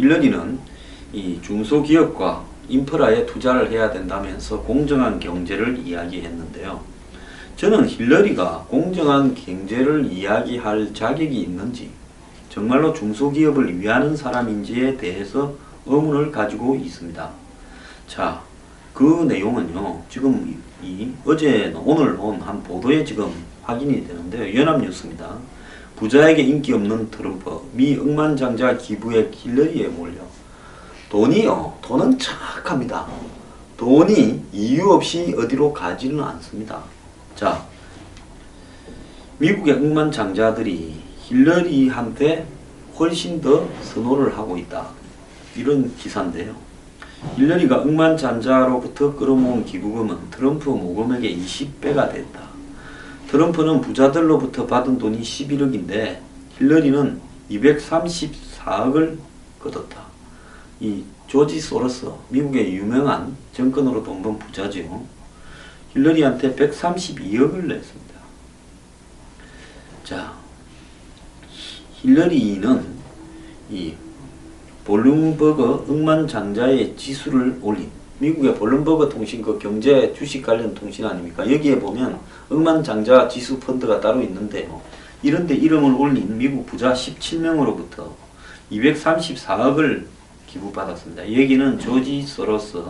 힐러리는 이 중소기업과 인프라에 투자를 해야 된다면서 공정한 경제를 이야기했는데요. 저는 힐러리가 공정한 경제를 이야기할 자격이 있는지, 정말로 중소기업을 위하는 사람인지에 대해서 의문을 가지고 있습니다. 자, 그 내용은요, 지금 오늘 온 한 보도에 지금 확인이 되는데요. 연합뉴스입니다. 부자에게 인기 없는 트럼프, 미 억만장자 기부에 힐러리에 몰려. 돈은 정확합니다. 돈이 이유 없이 어디로 가지는 않습니다. 자, 미국의 억만장자들이 힐러리한테 훨씬 더 선호를 하고 있다. 이런 기사인데요. 힐러리가 억만장자로부터 끌어모은 기부금은 트럼프 모금액의 20배가 됐다. 트럼프는 부자들로부터 받은 돈이 11억인데 힐러리는 234억을 거뒀다. 이 조지 소로스, 미국의 유명한 정권으로 돈 번 부자지요. 힐러리한테 132억을 냈습니다. 자, 힐러리는 이 블룸버그 억만장자의 지수를 올린, 미국의 블룸버그 통신, 그 경제 주식 관련 통신 아닙니까? 여기에 보면 억만장자 지수 펀드가 따로 있는데요. 이런데 이름을 올린 미국 부자 17명으로부터 234억을 기부받았습니다. 여기는 조지 소로스,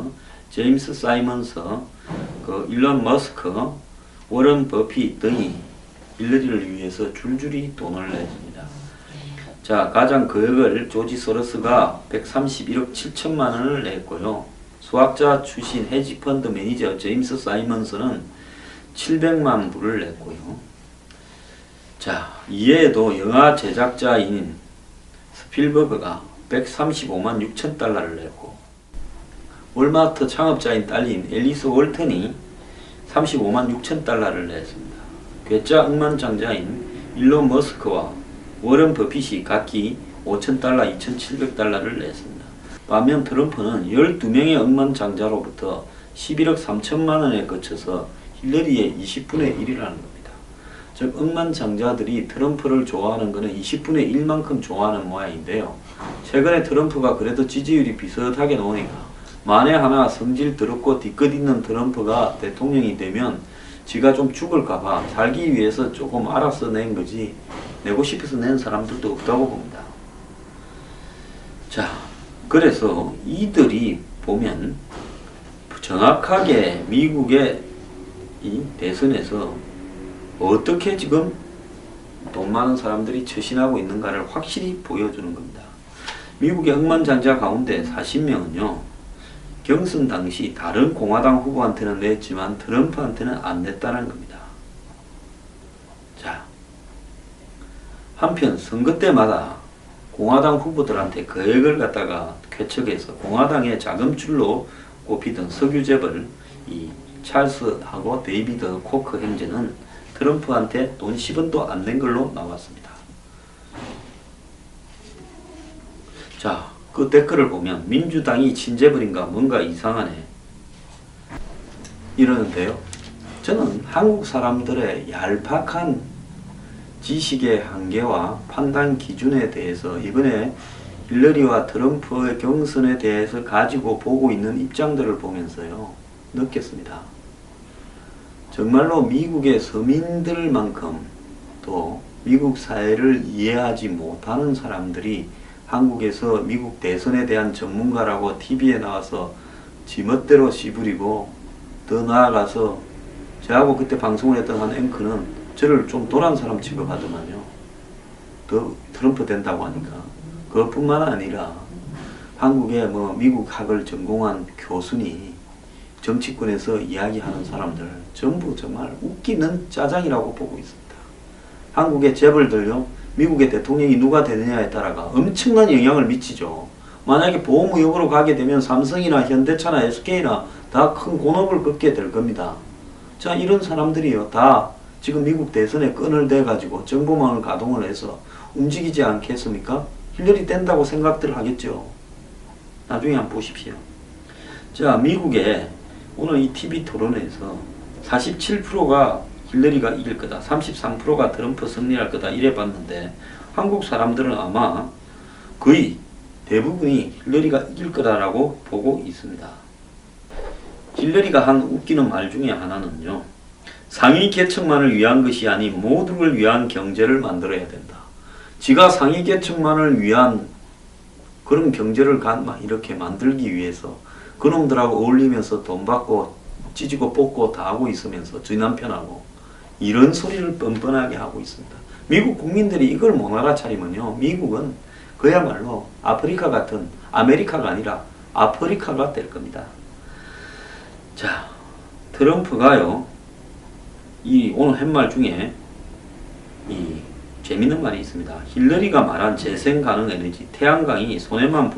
제임스 사이먼스, 그 일론 머스크, 워런 버핏 등이 힐러리를 위해서 줄줄이 돈을 냈습니다. 자, 가장 금액을 조지 소로스가 131억 7천만 원을 냈고요. 수학자 출신 헤지펀드 매니저 제임스 사이먼스는 700만 불을 냈고요. 자, 이외에도 영화 제작자인 스필버그가 135만 6천 달러를 냈고, 월마트 창업자인 딸인 앨리스 월턴이 35만 6천 달러를 냈습니다. 괴짜 억만장자인 일론 머스크와 워런 버핏이 각기 5천 달러, 2,700달러를 냈습니다. 반면 트럼프는 12명의 억만장자로부터 11억 3천만 원에 거쳐서 힐러리의 20분의 1이라는 겁니다. 즉 억만장자들이 트럼프를 좋아하는 것은 20분의 1만큼 좋아하는 모양인데요. 최근에 트럼프가 그래도 지지율이 비슷하게 나오니까 만에 하나 성질 더럽고 뒤끝 있는 트럼프가 대통령이 되면 지가 좀 죽을까봐 살기 위해서 조금 알아서 낸 거지, 내고 싶어서 낸 사람들도 없다고 봅니다. 자, 그래서 이들이 보면 정확하게 미국의 이 대선에서 어떻게 지금 돈 많은 사람들이 처신하고 있는가를 확실히 보여주는 겁니다. 미국의 억만장자 가운데 40명은요, 경선 당시 다른 공화당 후보한테는 냈지만 트럼프한테는 안 냈다는 겁니다. 자, 한편 선거 때마다 공화당 후보들한테 거액을 갖다가 쾌척해서 공화당의 자금줄로 꼽히던 석유 재벌 이 찰스하고 데이비드 코크 형제는 트럼프한테 돈 10원도 안 낸 걸로 나왔습니다. 자, 그 댓글을 보면 민주당이 친재벌인가 뭔가 이상하네 이러는데요. 저는 한국 사람들의 얄팍한 지식의 한계와 판단 기준에 대해서 이번에 힐러리와 트럼프의 경선에 대해서 가지고 보고 있는 입장들을 보면서요, 느꼈습니다. 정말로 미국의 서민들만큼 또 미국 사회를 이해하지 못하는 사람들이 한국에서 미국 대선에 대한 전문가라고 TV에 나와서 지멋대로 씨부리고, 더 나아가서 저하고 그때 방송을 했던 한 앵커는 저를 좀 도란 사람 취급하더만요. 더 트럼프 된다고 하니까. 그것뿐만 아니라 한국의 미국 학을 전공한 교수니 정치권에서 이야기하는 사람들 전부 정말 웃기는 짜장이라고 보고 있습니다. 한국의 재벌들요, 미국의 대통령이 누가 되느냐에 따라가 엄청난 영향을 미치죠. 만약에 보험의혹으로 가게 되면 삼성이나 현대차나 SK나 다 큰 곤혹을 겪게 될 겁니다. 자, 이런 사람들이요, 다 지금 미국 대선에 끈을 대가지고 정보망을 가동을 해서 움직이지 않겠습니까? 힐러리 뗀다고 생각들 하겠죠. 나중에 한번 보십시오. 자, 미국에 오늘 이 TV 토론에서 47%가 힐러리가 이길 거다, 33%가 트럼프 승리할 거다 이래 봤는데, 한국 사람들은 아마 거의 대부분이 힐러리가 이길 거다라고 보고 있습니다. 힐러리가 한 웃기는 말 중에 하나는요. 상위 계층만을 위한 것이 아닌 모두를 위한 경제를 만들어야 된다. 지가 상위 계층만을 위한 그런 경제를 이렇게 만들기 위해서 그놈들하고 어울리면서 돈 받고 찌지고 뽑고 다 하고 있으면서 저희 남편하고 이런 소리를 뻔뻔하게 하고 있습니다. 미국 국민들이 이걸 못 알아차리면요. 미국은 그야말로 아프리카 같은 아메리카가 아니라 아프리카가 될 겁니다. 자, 트럼프가요. 이 오늘 한 말 중에 이 재밌는 말이 있습니다. 힐러리가 말한 재생 가능 에너지 태양광이 손해만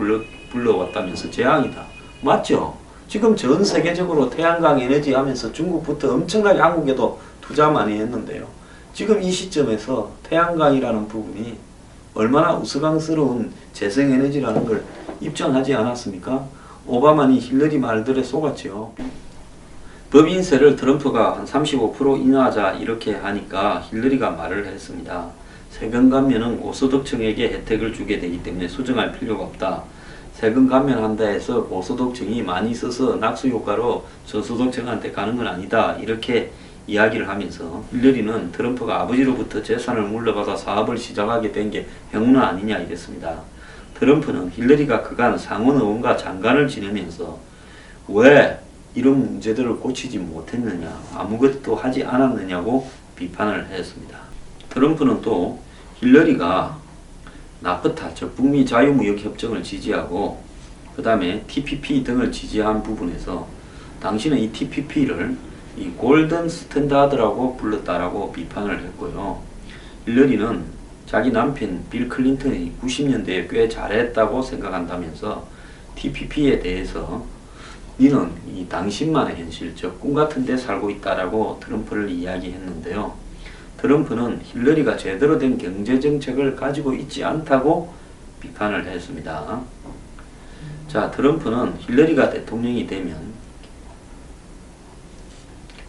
불러왔다면서 재앙이다. 맞죠? 지금 전 세계적으로 태양광 에너지 하면서 중국부터 엄청나게 한국에도 투자 많이 했는데요. 지금 이 시점에서 태양광이라는 부분이 얼마나 우스꽝스러운 재생에너지라는 걸 입증하지 않았습니까? 오바마니 힐러리 말들에 속았죠. 법인세를 트럼프가 한 35% 인하하자 이렇게 하니까 힐러리가 말을 했습니다. 세금 감면은 고소득층에게 혜택을 주게 되기 때문에 수정할 필요가 없다. 세금 감면한다 해서 고소득층이 많이 써서 낙수 효과로 저소득층한테 가는 건 아니다. 이렇게 이야기를 하면서 힐러리는 트럼프가 아버지로부터 재산을 물려받아 사업을 시작하게 된 게 행운은 아니냐 이랬습니다. 트럼프는 힐러리가 그간 상원 의원과 장관을 지내면서 왜 이런 문제들을 고치지 못했느냐, 아무것도 하지 않았느냐고 비판을 했습니다. 트럼프는 또 힐러리가 나프타, 즉 북미 자유무역협정을 지지하고 그 다음에 TPP 등을 지지한 부분에서 당신은 이 TPP를 이 골든 스탠다드라고 불렀다라고 비판을 했고요. 힐러리는 자기 남편 빌 클린턴이 90년대에 꽤 잘했다고 생각한다면서 TPP에 대해서 니는 이 당신만의 현실, 즉 꿈같은 데 살고 있다라고 트럼프를 이야기했는데요. 트럼프는 힐러리가 제대로 된 경제정책을 가지고 있지 않다고 비판을 했습니다. 자, 트럼프는 힐러리가 대통령이 되면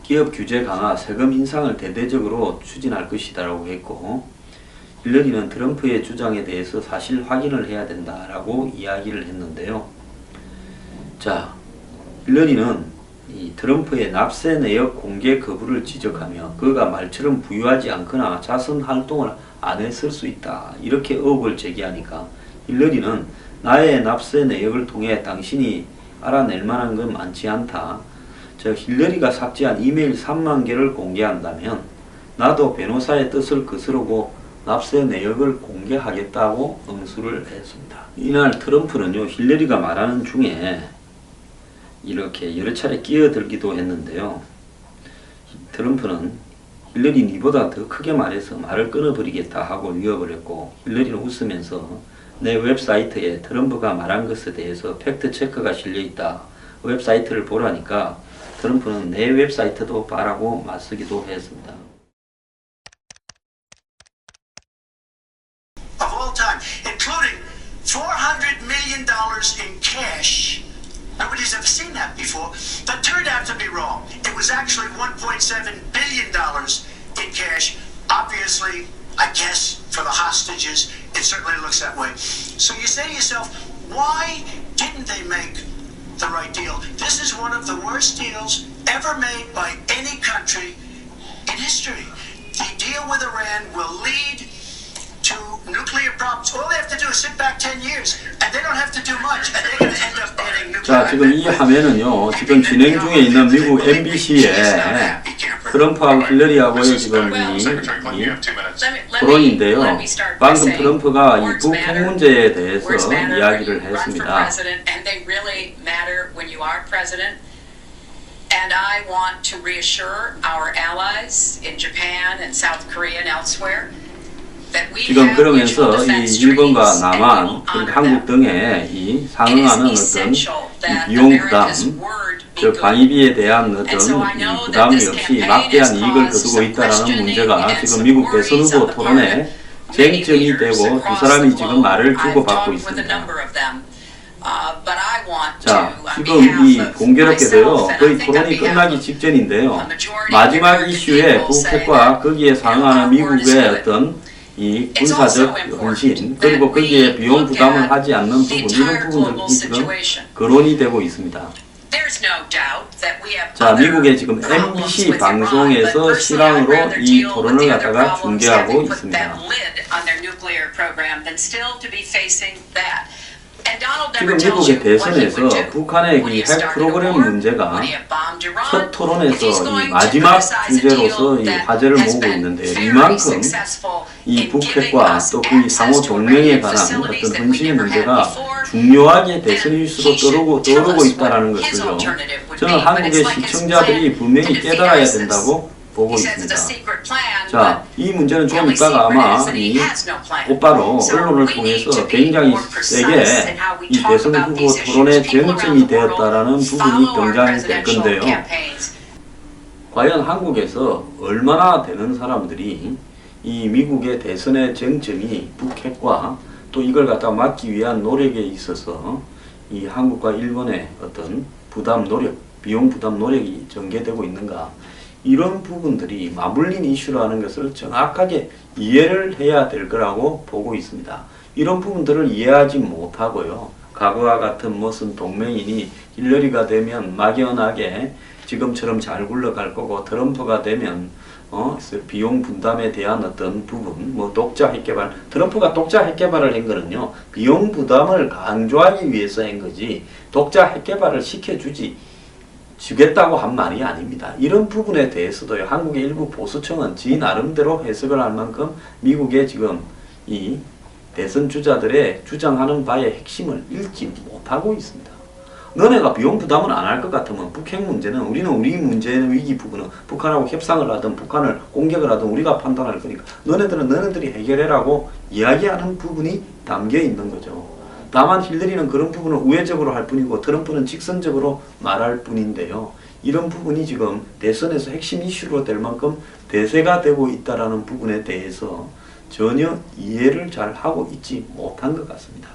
기업 규제 강화, 세금 인상을 대대적으로 추진할 것이다라고 했고, 힐러리는 트럼프의 주장에 대해서 사실 확인을 해야 된다라고 이야기를 했는데요. 자, 힐러리는 이 트럼프의 납세 내역 공개 거부를 지적하며 그가 말처럼 부유하지 않거나 자선 활동을 안 했을 수 있다. 이렇게 의혹을 제기하니까 힐러리는 나의 납세 내역을 통해 당신이 알아낼 만한 건 많지 않다. 즉 힐러리가 삭제한 이메일 3만 개를 공개한다면 나도 변호사의 뜻을 거스르고 납세 내역을 공개하겠다고 응수를 했습니다. 이날 트럼프는요, 힐러리가 말하는 중에 이렇게 여러 차례 끼어들기도 했는데요. 트럼프는 힐러리 니보다 더 크게 말해서 말을 끊어버리겠다 하고 위협을 했고, 힐러리는 웃으면서 내 웹사이트에 트럼프가 말한 것에 대해서 팩트 체크가 실려있다. 웹사이트를 보라니까 트럼프는 내 웹사이트도 봐라고 맞서기도 했습니다. Of all time, including $400 million in cash. Nobody's ever seen that before. That turned out to be wrong. It was actually $1.7 billion in cash. Obviously, I guess for the hostages, it certainly looks that way. So you say to yourself, why didn't they make the right deal? This is one of the worst deals ever made by any country in history. The deal with Iran will lead to nuclear problems. All they have to do is sit back 10 years, and they don't have to do much, and they're going to end up getting nuclear. 자, 지금 이 화면은요, 지금 진행 중에 있는 미국 MBC에 트럼프하고 힐러리하고의 지금 이 토론인데요. 방금 트럼프가 이 북핵 문제에 대해서 이야기를 했습니다. And I want to reassure our allies in Japan and South Korea and elsewhere. 지금 그러면서 이 일본과 남한, 그리고 한국 등의 이 상응하는 어떤 이 비용 부담, 즉 방위비에 대한 어떤 이 부담이 없이 막대한 이익을 거두고 있다라는 문제가 지금 미국 대선 후보 토론에 쟁점이 되고 두 사람이 지금 말을 주고받고 있습니다. 자, 지금 이 공교롭게도요, 거의 토론이 끝나기 직전인데요. 마지막 이슈에 북핵과 거기에 상응하는 미국의 어떤 이 군사적 헌신 그리고 거기에 비용 부담을 하지 않는 부분 이런 부분들이 지금 거론이 되고 있습니다. 자, 미국의 지금 MBC 방송에서 실황으로 이 토론을 갖다가 중계하고 있습니다. 지금 미국의 대선에서 북한의 이 핵 프로그램 문제가 첫 토론에서 이 마지막 주제로서 이 화제를 모으고 있는데 이만큼 이 북핵과 또 그 상호 동맹에 관한 어떤 헌신의 문제가 중요하게 대선 이슈로 떠오르고 있다는 것을요. 저는 한국의 시청자들이 분명히 깨달아야 된다고 보고 있습니다. 자, 이 문제는 좀 이따가 아마 이 곧바로 언론을 통해서 굉장히 세게 이 대선 후보 토론의 쟁점이 되었다라는 부분이 등장될 건데요. 과연 한국에서 얼마나 되는 사람들이 이 미국의 대선의 쟁점이 북핵과 또 이걸 갖다 막기 위한 노력에 있어서 이 한국과 일본의 어떤 부담 노력, 비용 부담 노력이 전개되고 있는가, 이런 부분들이 맞물린 이슈라는 것을 정확하게 이해를 해야 될 거라고 보고 있습니다. 이런 부분들을 이해하지 못하고요. 과거와 같은 무슨 동맹이니 힐러리가 되면 막연하게 지금처럼 잘 굴러갈 거고 트럼프가 되면 비용 분담에 대한 어떤 부분, 뭐 독자 핵개발, 트럼프가 독자 핵개발을 한 거는요, 비용 부담을 강조하기 위해서 한 거지, 독자 핵개발을 주겠다고 한 말이 아닙니다. 이런 부분에 대해서도요, 한국의 일부 보수층은 지 나름대로 해석을 할 만큼 미국의 지금 이 대선 주자들의 주장하는 바의 핵심을 읽지 못하고 있습니다. 너네가 비용 부담을 안 할 것 같으면 북핵 문제는 우리 문제의 위기 부분은 북한하고 협상을 하든 북한을 공격을 하든 우리가 판단할 거니까 너네들이 해결해라고 이야기하는 부분이 담겨 있는 거죠. 다만 힐러리는 그런 부분을 우회적으로 할 뿐이고 트럼프는 직선적으로 말할 뿐인데요. 이런 부분이 지금 대선에서 핵심 이슈로 될 만큼 대세가 되고 있다는 부분에 대해서 전혀 이해를 잘 하고 있지 못한 것 같습니다.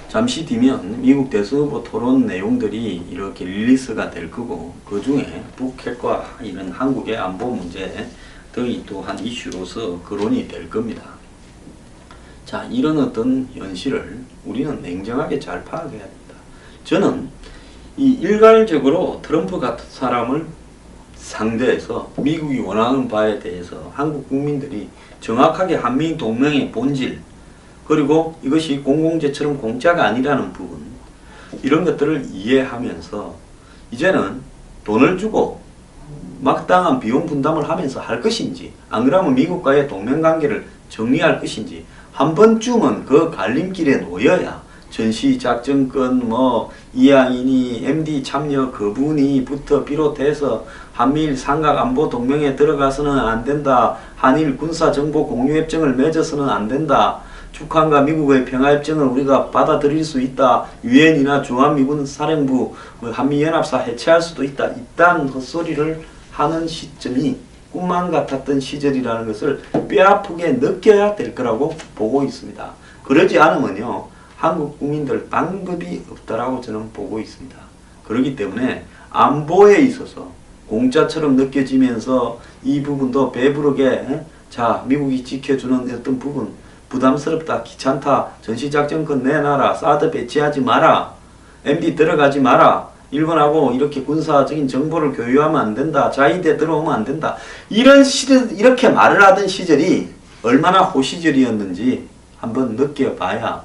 잠시 뒤면 미국 대선 후보 토론 내용들이 이렇게 릴리스가 될 거고, 그 중에 북핵과 이런 한국의 안보 문제 등이 또한 이슈로서 거론이 될 겁니다. 자, 이런 어떤 현실을 우리는 냉정하게 잘 파악해야 됩니다. 저는 이 일괄적으로 트럼프 같은 사람을 상대해서 미국이 원하는 바에 대해서 한국 국민들이 정확하게 한미 동맹의 본질, 그리고 이것이 공공재처럼 공짜가 아니라는 부분, 이런 것들을 이해하면서 이제는 돈을 주고 막당한 비용 분담을 하면서 할 것인지, 안 그러면 미국과의 동맹관계를 정리할 것인지, 한 번쯤은 그 갈림길에 놓여야 전시작전권, 이하인이 MD 참여 거부니부터 비롯해서 한미일 삼각안보동맹에 들어가서는 안 된다, 한일 군사정보 공유협정을 맺어서는 안 된다, 북한과 미국의 평화협정을 우리가 받아들일 수 있다, 유엔이나 주한미군 사령부, 한미연합사 해체할 수도 있다, 이딴 헛소리를 하는 시점이 꿈만 같았던 시절이라는 것을 뼈아프게 느껴야 될 거라고 보고 있습니다. 그러지 않으면요, 한국 국민들 방법이 없다라고 저는 보고 있습니다. 그렇기 때문에 안보에 있어서 공짜처럼 느껴지면서 이 부분도 배부르게 미국이 지켜주는 어떤 부분, 부담스럽다, 귀찮다, 전시작전권 내놔라, 사드 배치하지 마라, MD 들어가지 마라, 일본하고 이렇게 군사적인 정보를 교유하면 안 된다, 자위대 들어오면 안 된다, 이렇게 말을 하던 시절이 얼마나 호시절이었는지 한번 느껴봐야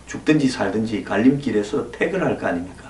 죽든지 살든지 갈림길에서 퇴근할 거 아닙니까?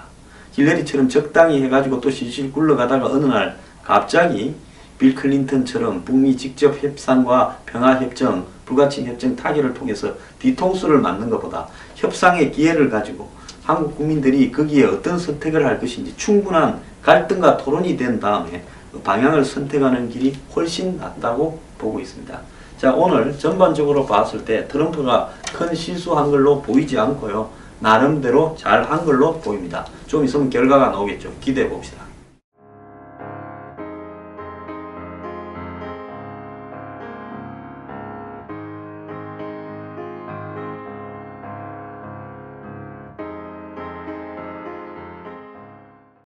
힐러리처럼 적당히 해가지고 또 실실 굴러가다가 어느 날 갑자기 빌 클린턴처럼 북미 직접 협상과 평화협정, 불가침 협정 타결을 통해서 뒤통수를 맞는 것보다 협상의 기회를 가지고 한국 국민들이 거기에 어떤 선택을 할 것인지 충분한 갈등과 토론이 된 다음에 방향을 선택하는 길이 훨씬 낫다고 보고 있습니다. 자, 오늘 전반적으로 봤을 때 트럼프가 큰 실수한 걸로 보이지 않고요, 나름대로 잘 한 걸로 보입니다. 좀 있으면 결과가 나오겠죠. 기대해 봅시다.